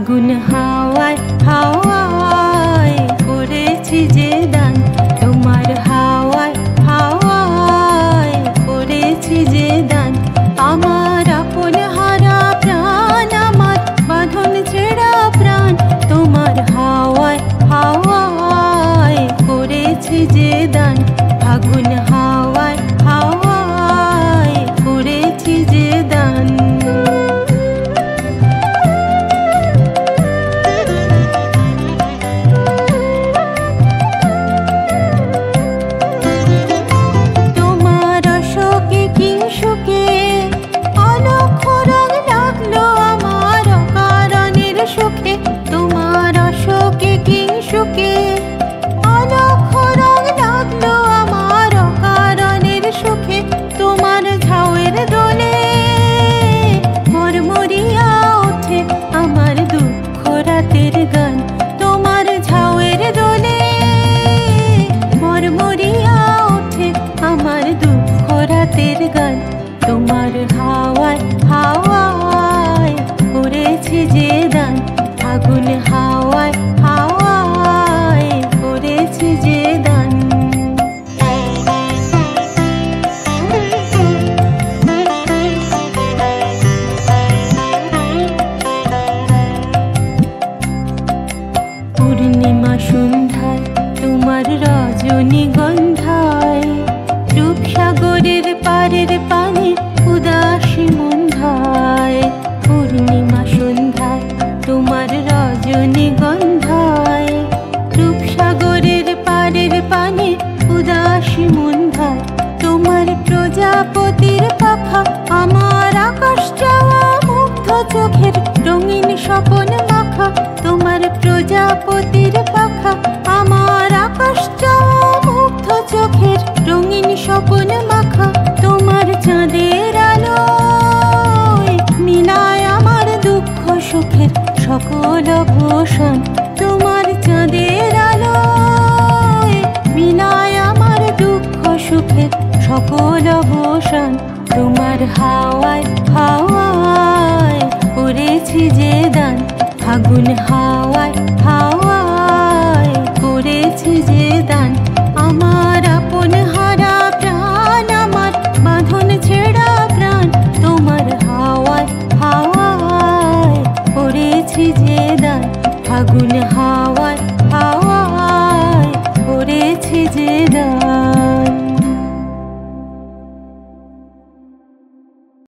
ফাগুন হাওয়ায় হাওয়ায় করেছি যে দান, তোমার হাওয়ায় হাওয়ায় করেছি যে দান। আমার আপন হারা প্রাণ, আমার বাঁধন ছেঁড়া প্রাণ, তোমার হাওয়ায় হাওয়ায় করেছি যে দান। ফাগুন হাওয়ায় হাওয়ায় করেছি যে দান। তোমার অশোকে কিংসুকে অলক্ষ রং লাগলো আমার অকারণের সুখে। তোমার ঝাউয়ের দোলে মরমরিয়া ওঠে আমার দুঃখ রাতের গান। তোমার ঝাউয়ের দোলে মরমরিয়া ওঠে আমার দুঃখ রাতের গান। তোমার হাওয়ায় হাওয়ায় করেছি যে দান, ফাগুন হাওয়ায় হাওয়ায় করেছি যে দান। পূর্ণিমা সন্ধ্যায় তোমার রজনীগন্ধায়, রূপসাগরের পারের পানে উদাসী মন্ধায়। পূর্ণিমা সন্ধ্যায় তোমার রজনীগন্ধায়, রূপসাগরের পারের পানে উদাসী মন্ধায়। তোমার প্রজাপতির পাখা আমার আকাশ চাওয়া মুগ্ধ চোখের রঙিন স্বপন মাখা। তোমার প্রজাপতির পাখা আমার আকাশ চাওয়া মুগ্ধ চোখের রঙিন স্বপন মাখা। তোমার চাঁদের আলোয় মিলায় আমার দুঃখ সুখের সকল অবসান। তোমার চাঁদের আলোয় মিলায় আমার দুঃখ সুখের সকল অবসান। তোমার হাওয়ায় হাওয়ায় করেছি যে দান, ফাগুন হাওয়ায় হাওয়ায় করেছি যে দান। আমার আপন হারা প্রাণ, আমার বাঁধন ছেঁড়া প্রাণ, তোমার হাওয়ায় হাওয়ায় করেছি যে দান। ফাগুন হাওয়ায়